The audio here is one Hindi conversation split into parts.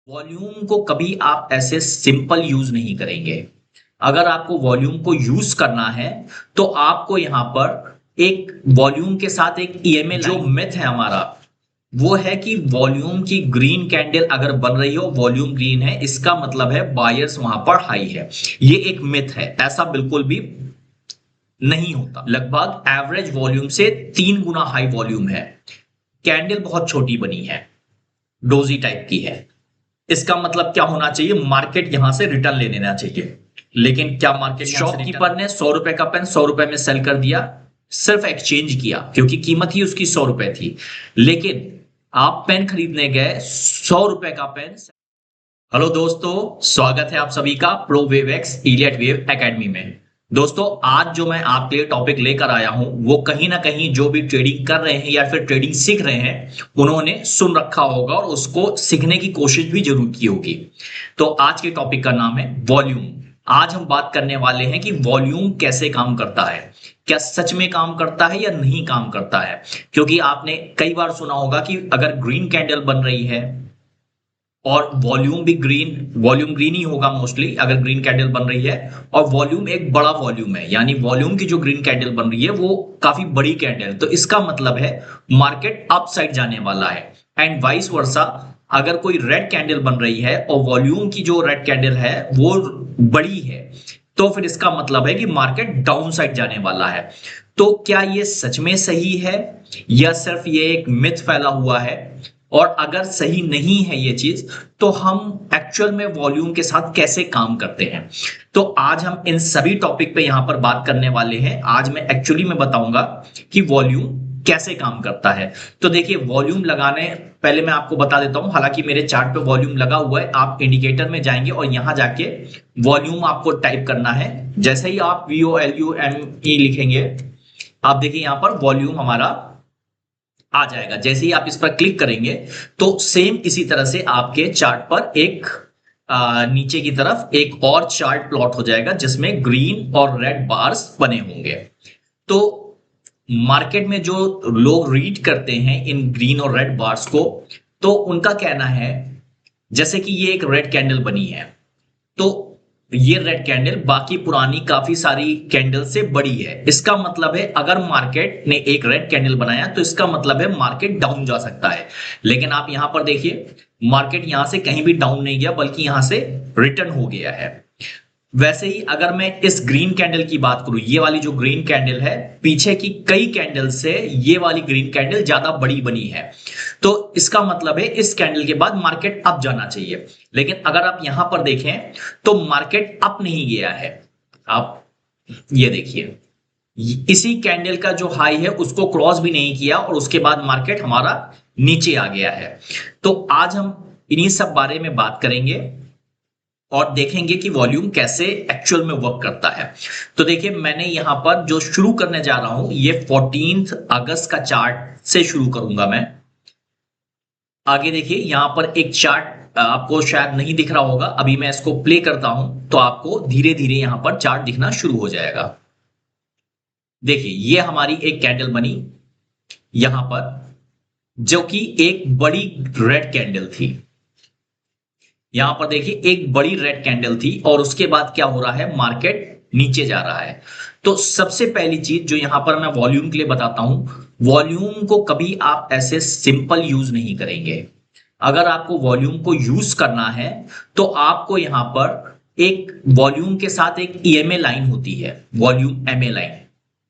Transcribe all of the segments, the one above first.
वॉल्यूम को कभी आप ऐसे सिंपल यूज नहीं करेंगे। अगर आपको वॉल्यूम को यूज करना है तो आपको यहां पर एक वॉल्यूम के साथ एक ईएमए जो मिथ है हमारा वो है कि वॉल्यूम की ग्रीन कैंडल अगर बन रही हो, वॉल्यूम ग्रीन है, इसका मतलब है बायर्स वहां पर हाई है। ये एक मिथ है, ऐसा बिल्कुल भी नहीं होता। लगभग एवरेज वॉल्यूम से 3 गुना हाई वॉल्यूम है। कैंडल बहुत छोटी बनी है, डोजी टाइप की है। इसका मतलब क्या होना चाहिए? मार्केट यहां से रिटर्न ले लेना चाहिए। लेकिन क्या मार्केट, शॉपकीपर ने 100 रुपए का पेन 100 रुपए में सेल कर दिया, सिर्फ एक्सचेंज किया क्योंकि कीमत ही उसकी 100 रुपए थी। लेकिन आप पेन खरीदने गए, 100 रुपए का पेन। हेलो दोस्तों, स्वागत है आप सभी का pro wave x Elliot wave academy में। दोस्तों, आज जो मैं आपके लिए टॉपिक लेकर आया हूं वो कहीं ना कहीं जो भी ट्रेडिंग कर रहे हैं या फिर ट्रेडिंग सीख रहे हैं उन्होंने सुन रखा होगा और उसको सीखने की कोशिश भी जरूर की होगी। तो आज के टॉपिक का नाम है वॉल्यूम। आज हम बात करने वाले हैं कि वॉल्यूम कैसे काम करता है, क्या सच में काम करता है या नहीं काम करता है। क्योंकि आपने कई बार सुना होगा कि अगर ग्रीन कैंडल बन रही है और वॉल्यूम ग्रीन ही होगा मोस्टली अगर ग्रीन कैंडल बन रही है, और वॉल्यूम एक बड़ा वॉल्यूम है, यानी वॉल्यूम की जो ग्रीन कैंडल बन रही है वो काफी बड़ी कैंडल, तो इसका मतलब है मार्केट अप साइड जाने वाला है। एंड वाइस वर्सा, अगर कोई रेड कैंडल बन रही है और वॉल्यूम की जो रेड कैंडल है वो बड़ी है, तो फिर इसका मतलब है कि मार्केट डाउन साइड जाने वाला है। तो क्या ये सच में सही है या सिर्फ ये एक मिथ फैला हुआ है? और अगर सही नहीं है ये चीज, तो हम एक्चुअल में वॉल्यूम के साथ कैसे काम करते हैं? तो आज हम इन सभी टॉपिक पे यहां पर बात करने वाले हैं। आज मैं एक्चुअली में बताऊंगा कि वॉल्यूम कैसे काम करता है। तो देखिए, वॉल्यूम लगाने पहले मैं आपको बता देता हूं, हालांकि मेरे चार्ट पे वॉल्यूम लगा हुआ है, आप इंडिकेटर में जाएंगे और यहां जाके वॉल्यूम आपको टाइप करना है। जैसे ही आप VOLUME लिखेंगे, आप देखिए यहां पर वॉल्यूम हमारा आ जाएगा। जैसे ही आप इस पर क्लिक करेंगे तो सेम इसी तरह से आपके चार्ट पर एक नीचे की तरफ एक और चार्ट प्लॉट हो जाएगा जिसमें ग्रीन और रेड बार्स बने होंगे। तो मार्केट में जो लोग रीड करते हैं इन ग्रीन और रेड बार्स को, तो उनका कहना है जैसे कि ये एक रेड कैंडल बनी है, तो ये रेड कैंडल बाकी पुरानी काफी सारी कैंडल से बड़ी है। इसका मतलब है अगर मार्केट ने एक रेड कैंडल बनाया तो इसका मतलब है मार्केट डाउन जा सकता है। लेकिन आप यहां पर देखिए, मार्केट यहां से कहीं भी डाउन नहीं गया बल्कि यहां से रिटर्न हो गया है। वैसे ही अगर मैं इस ग्रीन कैंडल की बात करूं, ये वाली जो ग्रीन कैंडल है, पीछे की कई कैंडल से ये वाली ग्रीन कैंडल ज्यादा बड़ी बनी है, तो इसका मतलब है इस कैंडल के बाद मार्केट अप जाना चाहिए। लेकिन अगर आप यहां पर देखें तो मार्केट अप नहीं गया है। आप ये देखिए, इसी कैंडल का जो हाई है उसको क्रॉस भी नहीं किया और उसके बाद मार्केट हमारा नीचे आ गया है। तो आज हम इन्हीं सब बारे में बात करेंगे और देखेंगे कि वॉल्यूम कैसे एक्चुअल में वर्क करता है। तो देखिए, मैंने यहां पर जो शुरू करने जा रहा हूं ये 14 अगस्त का चार्ट से शुरू करूंगा मैं। आगे देखिए, यहां पर एक चार्ट आपको शायद नहीं दिख रहा होगा, अभी मैं इसको प्ले करता हूं तो आपको धीरे धीरे यहां पर चार्ट दिखना शुरू हो जाएगा। देखिए, ये हमारी एक कैंडल बनी यहां पर, जो कि एक बड़ी रेड कैंडल थी। यहां पर देखिए एक बड़ी रेड कैंडल थी और उसके बाद क्या हो रहा है, मार्केट नीचे जा रहा है। तो सबसे पहली चीज जो यहां पर मैं वॉल्यूम के लिए बताता हूं, वॉल्यूम को कभी आप ऐसे सिंपल यूज नहीं करेंगे। अगर आपको वॉल्यूम को यूज करना है तो आपको यहां पर एक वॉल्यूम के साथ एक ईएमए लाइन होती है, वॉल्यूम एमए लाइन,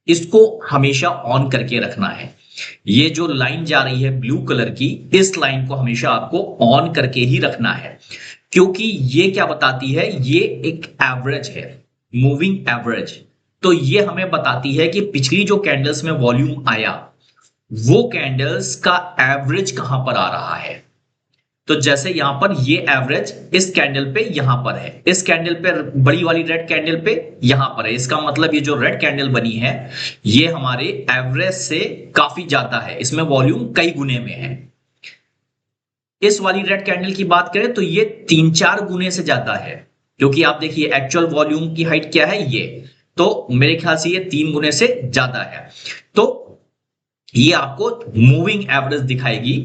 इसको हमेशा ऑन करके रखना है। ये जो लाइन जा रही है ब्लू कलर की, इस लाइन को हमेशा आपको ऑन करके ही रखना है, क्योंकि ये क्या बताती है, ये एक एवरेज है, मूविंग एवरेज। तो ये हमें बताती है कि पिछली जो कैंडल्स में वॉल्यूम आया वो कैंडल्स का एवरेज कहां पर आ रहा है। तो जैसे यहां पर ये एवरेज इस कैंडल पे यहां पर है, इस कैंडल पे बड़ी वाली रेड कैंडल पे यहां पर है, इसका मतलब ये जो रेड कैंडल बनी है ये हमारे एवरेज से काफी ज्यादा है, इसमें वॉल्यूम कई गुने में है। इस वाली रेड कैंडल की बात करें तो ये 3-4 गुने से ज्यादा है, क्योंकि आप देखिए एक्चुअल वॉल्यूम की हाइट क्या है ये, तो मेरे ख्याल से ये 3 गुने से ज्यादा है। तो ये आपको मूविंग एवरेज दिखाएगी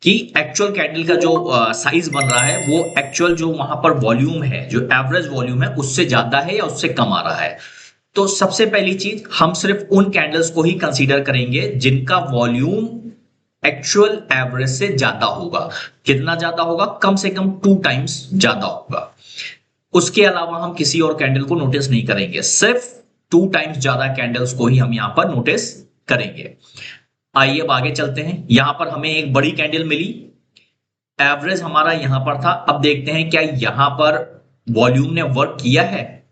कि एक्चुअल कैंडल का जो साइज बन रहा है वो एक्चुअल जो वहां पर वॉल्यूम है, जो एवरेज वॉल्यूम है, उससे ज्यादा है या उससे कम आ रहा है। तो सबसे पहली चीज, हम सिर्फ उन कैंडल्स को ही कंसीडर करेंगे जिनका वॉल्यूम एक्चुअल एवरेज से ज्यादा होगा। कितना ज्यादा होगा? कम से कम 2 टाइम्स ज्यादा होगा। उसके अलावा हम किसी और कैंडल को नोटिस नहीं करेंगे, सिर्फ 2 टाइम्स ज्यादा कैंडल्स को ही हम यहां पर नोटिस करेंगे। आइए अब आगे चलते हैं। यहां पर हमें एक बड़ी कैंडल मिली, एवरेज हमारा यहां पर था। अब देखते हैं क्या यहां पर वॉल्यूम ने वर्क किया है।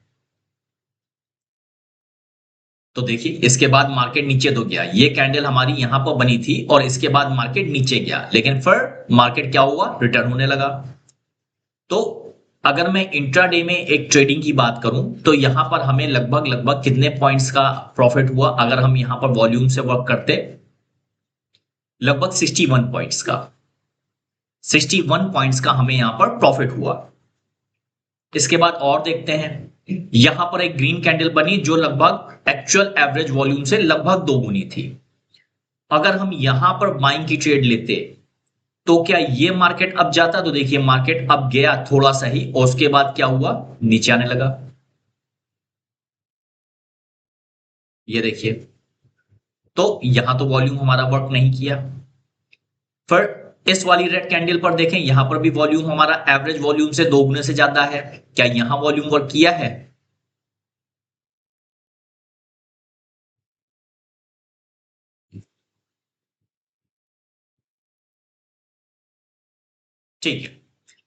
तो देखिए, इसके बाद मार्केट नीचे तो गया। ये कैंडल हमारी यहां पर बनी थी और इसके बाद मार्केट नीचे गया, लेकिन फिर मार्केट क्या हुआ? रिटर्न होने लगा। तो अगर मैं इंट्राडे में एक ट्रेडिंग की बात करूं तो यहां पर हमें लगभग लगभग कितने पॉइंट्स का प्रॉफिट हुआ अगर हम यहां पर वॉल्यूम से वर्क करते? लगभग 61 पॉइंट्स का। 61 पॉइंट्स का हमें यहां पर प्रॉफिट हुआ। इसके बाद और देखते हैं, यहां पर एक ग्रीन कैंडल बनी जो लगभग एक्चुअल एवरेज वॉल्यूम से लगभग 2 गुनी थी। अगर हम यहां पर बाइंग की ट्रेड लेते तो क्या ये मार्केट अब जाता? तो देखिए, मार्केट अब गया थोड़ा सा ही और उसके बाद क्या हुआ? नीचे आने लगा। ये देखिए, तो यहां तो वॉल्यूम हमारा वर्क नहीं किया। फिर इस वाली रेड कैंडल पर देखें, यहां पर भी वॉल्यूम हमारा एवरेज वॉल्यूम से 2 गुने से ज्यादा है। क्या यहां वॉल्यूम वर्क किया है? ठीक है,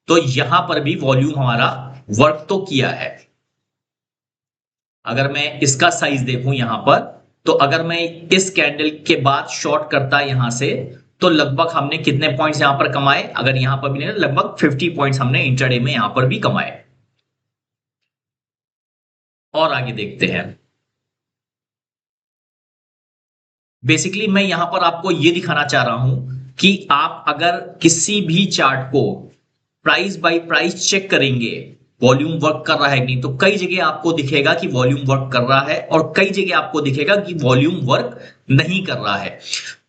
तो यहां पर भी वॉल्यूम हमारा वर्क तो किया है। अगर मैं इसका साइज देखूं यहां पर, तो अगर मैं इस कैंडल के बाद शॉर्ट करता यहां से, तो लगभग हमने कितने पॉइंट्स यहां पर कमाए? अगर यहां पर भी नहीं, लगभग 50 पॉइंट्स हमने इंट्राडे में यहां पर भी कमाए। और आगे देखते हैं। बेसिकली मैं यहां पर आपको यह दिखाना चाह रहा हूं कि आप अगर किसी भी चार्ट को प्राइस बाय प्राइस चेक करेंगे वॉल्यूम वर्क कर रहा है कि नहीं, तो कई जगह आपको दिखेगा कि वॉल्यूम वर्क कर रहा है और कई जगह आपको दिखेगा कि वॉल्यूम वर्क नहीं कर रहा है।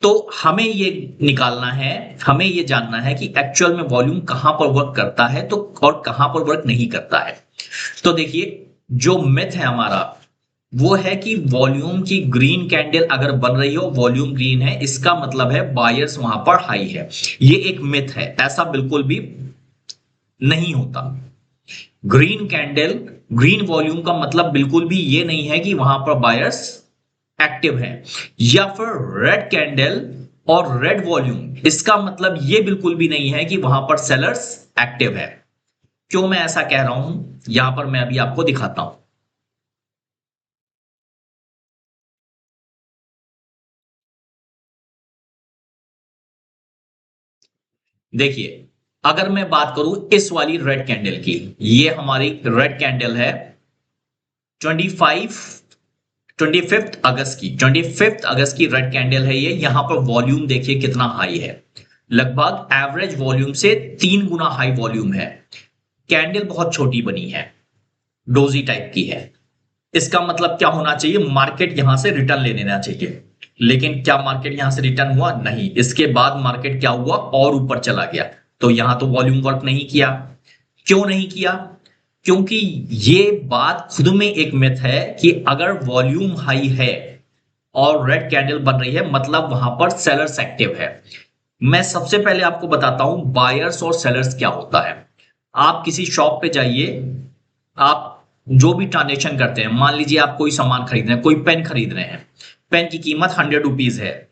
तो हमें ये निकालना है, हमें ये जानना है कि एक्चुअल में वॉल्यूम कहां पर वर्क करता है तो और कहां पर वर्क नहीं करता है। तो देखिए, जो मिथ है हमारा वो है कि वॉल्यूम की ग्रीन कैंडल अगर बन रही हो, वॉल्यूम ग्रीन है, इसका मतलब है बायर्स वहां पर हाई है। ये एक मिथ है, ऐसा बिल्कुल भी नहीं होता। ग्रीन कैंडल, ग्रीन वॉल्यूम का मतलब बिल्कुल भी ये नहीं है कि वहां पर बायर्स एक्टिव है। या फिर रेड कैंडल और रेड वॉल्यूम, इसका मतलब ये बिल्कुल भी नहीं है कि वहां पर सेलर्स एक्टिव है। क्यों मैं ऐसा कह रहा हूं, यहां पर मैं अभी आपको दिखाता हूं। देखिए, अगर मैं बात करूं इस वाली रेड कैंडल की, ये हमारी रेड कैंडल है 25 अगस्त की। 25 अगस्त की रेड कैंडल है ये। यहां पर वॉल्यूम देखिए कितना हाई है, लगभग एवरेज वॉल्यूम से 3 गुना हाई वॉल्यूम है। कैंडल बहुत छोटी बनी है, डोजी टाइप की है। इसका मतलब क्या होना चाहिए? मार्केट यहां से रिटर्न ले लेना चाहिए। लेकिन क्या मार्केट यहां से रिटर्न हुआ? नहीं। इसके बाद मार्केट क्या हुआ? और ऊपर चला गया। तो यहां तो वॉल्यूम वर्क नहीं किया। क्यों नहीं किया? क्योंकि ये बात खुद में एक मिथ है कि अगर वॉल्यूम हाई है और रेड कैंडल बन रही है, मतलब वहां पर सेलर्स एक्टिव है। मैं सबसे पहले आपको बताता हूं बायर्स और सेलर्स क्या होता है। आप किसी शॉप पे जाइए, आप जो भी ट्रांजेक्शन करते हैं, मान लीजिए आप कोई सामान खरीद रहे हैं, कोई पेन खरीद रहे हैं, पेन की कीमत 100 रुपीज है।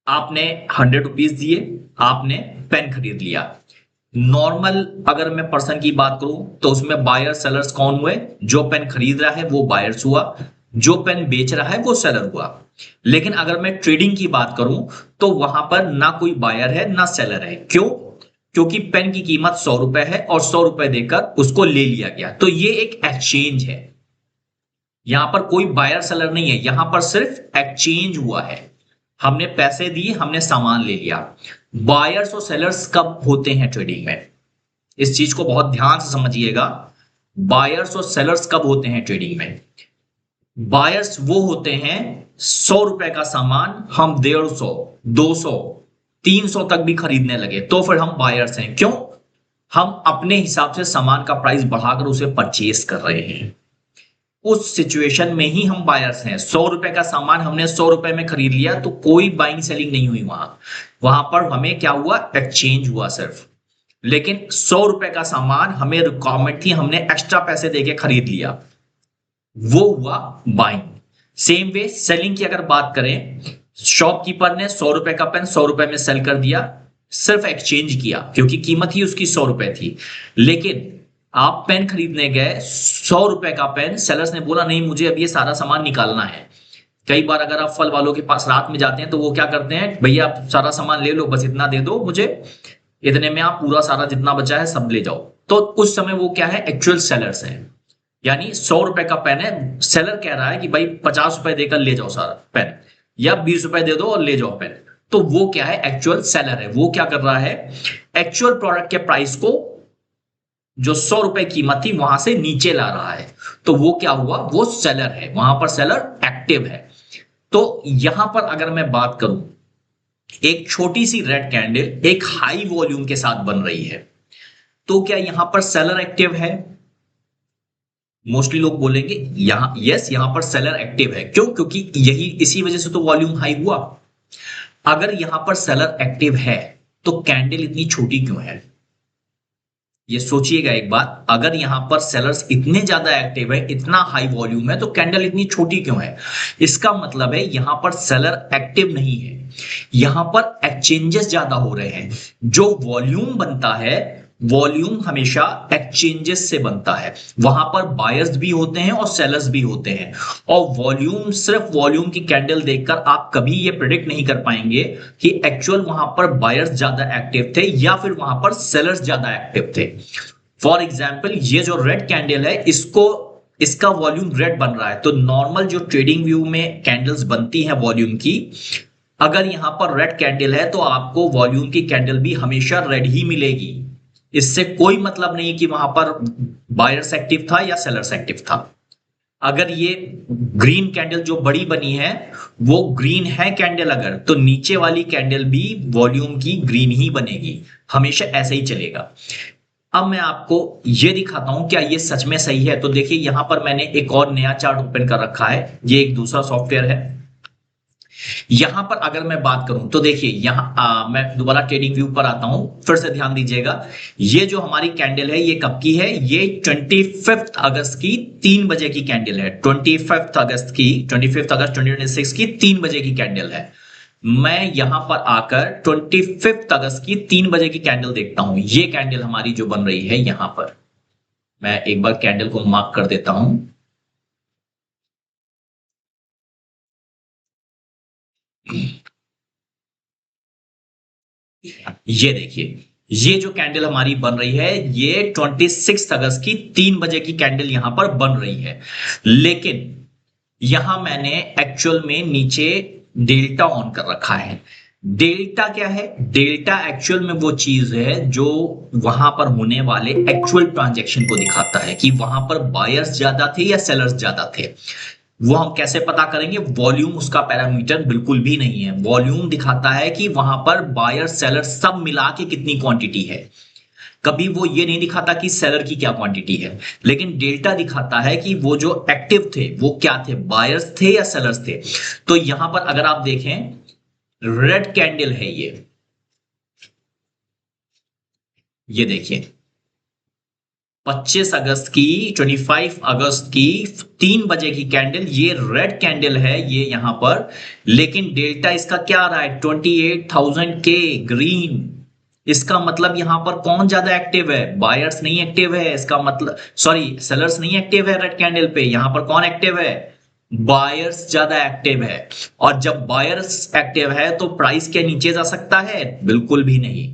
आपने 100 रुपीज दिए, आपने पेन खरीद लिया। नॉर्मल अगर मैं पर्सन की बात करूं तो उसमें बायर सेलर्स कौन हुए? जो पेन खरीद रहा है वो बायर्स हुआ, जो पेन बेच रहा है वो सेलर हुआ। लेकिन अगर मैं ट्रेडिंग की बात करूं तो वहां पर ना कोई बायर है ना सेलर है। क्यों? क्योंकि पेन की कीमत 100 रुपए है और 100 रुपए देकर उसको ले लिया गया, तो ये एक एक्सचेंज है। यहां पर कोई बायर सेलर नहीं है, यहां पर सिर्फ एक्सचेंज हुआ है। हमने पैसे दिए, हमने सामान ले लिया। बायर्स और सेलर्स कब होते हैं ट्रेडिंग में? इस चीज को बहुत ध्यान से समझिएगा। बायर्स और सेलर्स कब होते हैं ट्रेडिंग में? बायर्स वो होते हैं 100 रुपए का सामान हम 150, 200, 300 तक भी खरीदने लगे तो फिर हम बायर्स हैं। क्यों? हम अपने हिसाब से सामान का प्राइस बढ़ाकर उसे परचेस कर रहे हैं। उस सिचुएशन में ही हम बायर्स हैं। 100 रुपए का सामान हमने 100 रुपए में खरीद लिया तो कोई बाइंग सेलिंग नहीं हुई वहां पर हमें क्या हुआ? एक्सचेंज हुआ सिर्फ। लेकिन 100 रुपए का सामान हमें रिक्वायरमेंट थी, हमने एक्स्ट्रा पैसे देके खरीद लिया, वो हुआ बाइंग। सेम वे सेलिंग की अगर बात करें, शॉपकीपर ने 100 रुपए का पेन 100 रुपए में सेल कर दिया, सिर्फ एक्सचेंज किया क्योंकि कीमत ही उसकी 100 रुपए थी। लेकिन आप पेन खरीदने गए, 100 रुपए का पेन, सेलर्स ने बोला नहीं मुझे अब ये सारा सामान निकालना है। कई बार अगर आप फल वालों के पास रात में जाते हैं तो वो क्या करते हैं, भैया आप सारा सामान ले लो, बस इतना दे दो मुझे, इतने में आप पूरा सारा जितना बचा है सब ले जाओ। तो उस समय वो क्या है? एक्चुअल सेलर्स हैं। यानी 100 रुपए का पेन है, सेलर कह रहा है कि भाई 50 रुपए देकर ले जाओ सारा पेन, या 20 रुपए दे दो और ले जाओ पेन। तो वो क्या है? एक्चुअल सेलर है। वो क्या कर रहा है? एक्चुअल प्रोडक्ट के प्राइस को जो 100 रुपए कीमत थी वहां से नीचे ला रहा है। तो वो क्या हुआ? वो सेलर है, वहां पर सेलर एक्टिव है। तो यहां पर अगर मैं बात करूं, एक छोटी सी रेड कैंडल एक हाई वॉल्यूम के साथ बन रही है, तो क्या यहां पर सेलर एक्टिव है? मोस्टली लोग बोलेंगे यहां यस, यहां पर सेलर एक्टिव है। क्यों? क्योंकि यही इसी वजह से तो वॉल्यूम हाई हुआ। अगर यहां पर सेलर एक्टिव है तो कैंडल इतनी छोटी क्यों है? ये सोचिएगा एक बात, अगर यहां पर सेलर्स इतने ज्यादा एक्टिव है, इतना हाई वॉल्यूम है, तो कैंडल इतनी छोटी क्यों है? इसका मतलब है यहां पर सेलर एक्टिव नहीं है, यहां पर एक्सचेंजेस ज्यादा हो रहे हैं। जो वॉल्यूम बनता है, वॉल्यूम हमेशा एक्सचेंजेस से बनता है। वहां पर बायर्स भी होते हैं और सेलर्स भी होते हैं। और वॉल्यूम, सिर्फ वॉल्यूम की कैंडल देखकर आप कभी ये प्रेडिक्ट नहीं कर पाएंगे कि एक्चुअल वहां पर बायर्स ज्यादा एक्टिव थे या फिर वहां पर सेलर्स ज्यादा एक्टिव थे। फॉर एग्जाम्पल, ये जो रेड कैंडल है, इसका वॉल्यूम रेड बन रहा है, तो नॉर्मल जो ट्रेडिंग व्यू में कैंडल्स बनती हैं वॉल्यूम की, अगर यहां पर रेड कैंडल है तो आपको वॉल्यूम की कैंडल भी हमेशा रेड ही मिलेगी। इससे कोई मतलब नहीं कि वहां पर बायर्स एक्टिव था या सेलर्स एक्टिव था। अगर ये ग्रीन कैंडल जो बड़ी बनी है वो ग्रीन है कैंडल, अगर तो नीचे वाली कैंडल भी वॉल्यूम की ग्रीन ही बनेगी, हमेशा ऐसे ही चलेगा। अब मैं आपको ये दिखाता हूं क्या ये सच में सही है। तो देखिए यहां पर मैंने एक और नया चार्ट ओपन कर रखा है, ये एक दूसरा सॉफ्टवेयर है। यहां पर अगर मैं बात करूं तो देखिए यहां मैं दोबारा ट्रेडिंग व्यू पर आता हूं, फिर से ध्यान दीजिएगा। ये जो हमारी कैंडल है ये कब की है? ये 25 अगस्त की 3 बजे की कैंडल है। 25 अगस्त 2026 की 3 बजे की कैंडल है। मैं यहां पर आकर 25 अगस्त की 3 बजे की कैंडल देखता हूं। ये कैंडल हमारी जो बन रही है, यहां पर मैं एक बार कैंडल को मार्क कर देता हूं। ये देखिए, ये जो कैंडल हमारी बन रही है ये 26 अगस्त की 3 बजे की कैंडल यहां पर बन रही है। लेकिन यहां मैंने एक्चुअल में नीचे डेल्टा ऑन कर रखा है। डेल्टा क्या है? डेल्टा एक्चुअल में वो चीज है जो वहां पर होने वाले एक्चुअल ट्रांजैक्शन को दिखाता है कि वहां पर बायर्स ज्यादा थे या सेलर्स ज्यादा थे। वो हम कैसे पता करेंगे? वॉल्यूम उसका पैरामीटर बिल्कुल भी नहीं है। वॉल्यूम दिखाता है कि वहां पर बायर सेलर सब मिला के कितनी क्वांटिटी है। कभी वो ये नहीं दिखाता कि सेलर की क्या क्वांटिटी है। लेकिन डेल्टा दिखाता है कि वो जो एक्टिव थे वो क्या थे, बायर्स थे या सेलर्स थे। तो यहां पर अगर आप देखें, रेड कैंडल है ये देखिए 25 अगस्त की 25 अगस्त की 3 बजे की कैंडल, ये रेड कैंडल है ये यहां पर। लेकिन डेल्टा इसका क्या आ रहा है? 28,000 के ग्रीन। इसका मतलब यहां पर कौन ज्यादा एक्टिव है? बायर्स नहीं एक्टिव है, इसका मतलब सॉरी सेलर्स नहीं एक्टिव है रेड कैंडल पे। यहां पर कौन एक्टिव है? बायर्स ज्यादा एक्टिव है। और जब बायर्स एक्टिव है तो प्राइस क्या नीचे जा सकता है? बिल्कुल भी नहीं।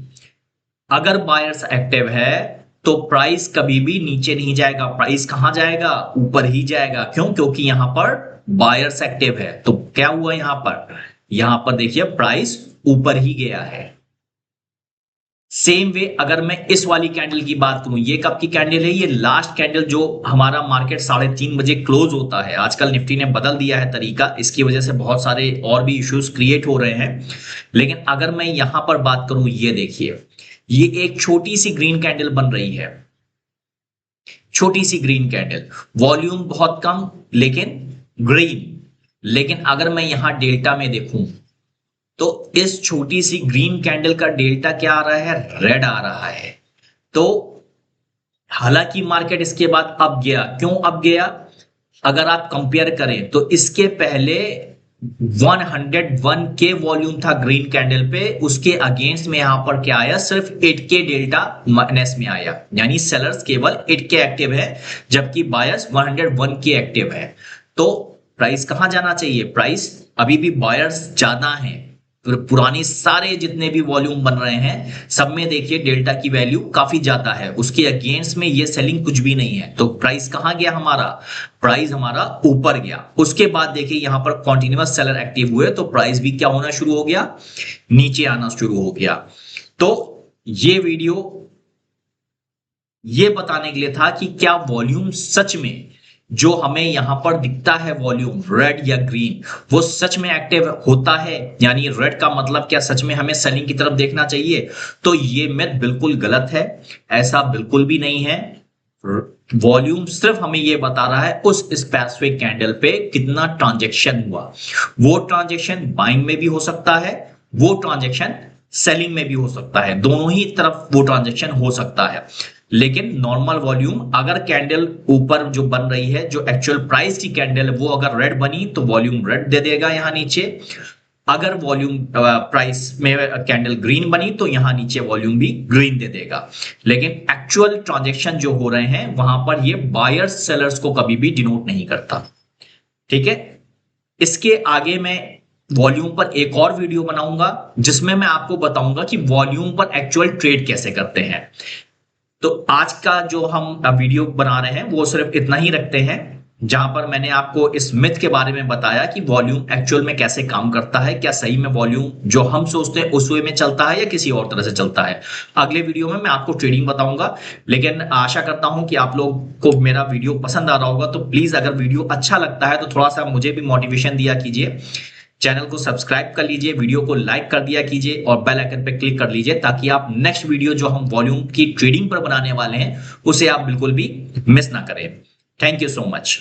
अगर बायर्स एक्टिव है तो प्राइस कभी भी नीचे नहीं जाएगा, प्राइस कहां जाएगा? ऊपर ही जाएगा। क्यों? क्योंकि यहां पर बायर्स एक्टिव है। तो क्या हुआ यहां पर? यहां पर देखिए प्राइस ऊपर ही गया है। सेम वे अगर मैं इस वाली कैंडल की बात करूं, ये कब की कैंडल है? ये लास्ट कैंडल जो हमारा मार्केट 3:30 बजे क्लोज होता है। आजकल निफ्टी ने बदल दिया है तरीका, इसकी वजह से बहुत सारे और भी इश्यूज क्रिएट हो रहे हैं। लेकिन अगर मैं यहां पर बात करूं, ये देखिए, ये एक छोटी सी ग्रीन कैंडल बन रही है, छोटी सी ग्रीन कैंडल, वॉल्यूम बहुत कम लेकिन ग्रीन। लेकिन अगर मैं यहां डेल्टा में देखूं तो इस छोटी सी ग्रीन कैंडल का डेल्टा क्या आ रहा है? रेड आ रहा है। तो हालांकि मार्केट इसके बाद अप गया, क्यों अप गया? अगर आप कंपेयर करें तो इसके पहले 101 के वॉल्यूम था ग्रीन कैंडल पे, उसके अगेंस्ट में यहां पर क्या आया? सिर्फ 8 के डेल्टा माइनस में आया, यानी सेलर्स केवल 8 के एक्टिव है जबकि बायर्स 101 के एक्टिव है। तो प्राइस कहां जाना चाहिए? प्राइस अभी भी बायर्स ज्यादा हैं। पुरानी सारे जितने भी वॉल्यूम बन रहे हैं सब में देखिए डेल्टा की वैल्यू काफी ज्यादा है, उसके अगेंस्ट में ये सेलिंग कुछ भी नहीं है। तो प्राइस कहां गया हमारा? प्राइस हमारा ऊपर गया। उसके बाद देखिए यहां पर कॉन्टिन्यूअस सेलर एक्टिव हुए तो प्राइस भी क्या होना शुरू हो गया? नीचे आना शुरू हो गया। तो ये वीडियो ये बताने के लिए था कि क्या वॉल्यूम सच में जो हमें यहां पर दिखता है वॉल्यूम रेड या ग्रीन, वो सच में एक्टिव होता है? यानी रेड का मतलब क्या सच में हमें सेलिंग की तरफ देखना चाहिए? तो ये मिथ बिल्कुल गलत है, ऐसा बिल्कुल भी नहीं है। वॉल्यूम सिर्फ हमें ये बता रहा है उस स्पेसिफिक कैंडल पे कितना ट्रांजैक्शन हुआ। वो ट्रांजैक्शन बाइंग में भी हो सकता है, वो ट्रांजैक्शन सेलिंग में भी हो सकता है, दोनों ही तरफ वो ट्रांजैक्शन हो सकता है। लेकिन नॉर्मल वॉल्यूम अगर कैंडल ऊपर जो बन रही है, जो एक्चुअल प्राइस की कैंडल है, वो अगर रेड बनी तो वॉल्यूम रेड दे देगा यहां नीचे। अगर वॉल्यूम प्राइस में कैंडल ग्रीन बनी तो यहां नीचे वॉल्यूम भी ग्रीन दे देगा। लेकिन एक्चुअल ट्रांजैक्शन जो हो रहे हैं वहां पर ये बायर्स सेलर्स को कभी भी डिनोट नहीं करता। ठीक है, इसके आगे मैं वॉल्यूम पर एक और वीडियो बनाऊंगा जिसमें मैं आपको बताऊंगा कि वॉल्यूम पर एक्चुअल ट्रेड कैसे करते हैं। तो आज का जो हम वीडियो बना रहे हैं वो सिर्फ इतना ही रखते हैं, जहां पर मैंने आपको इस मिथ के बारे में बताया कि वॉल्यूम एक्चुअल में कैसे काम करता है, क्या सही में वॉल्यूम जो हम सोचते हैं उस वे में चलता है या किसी और तरह से चलता है। अगले वीडियो में मैं आपको ट्रेडिंग बताऊंगा। लेकिन आशा करता हूं कि आप लोग को मेरा वीडियो पसंद आ रहा होगा। तो प्लीज अगर वीडियो अच्छा लगता है तो थोड़ा सा मुझे भी मोटिवेशन दिया कीजिए, चैनल को सब्सक्राइब कर लीजिए, वीडियो को लाइक कर दिया कीजिए और बेल आइकन पे क्लिक कर लीजिए ताकि आप नेक्स्ट वीडियो जो हम वॉल्यूम की ट्रेडिंग पर बनाने वाले हैं उसे आप बिल्कुल भी मिस ना करें। Thank you so much.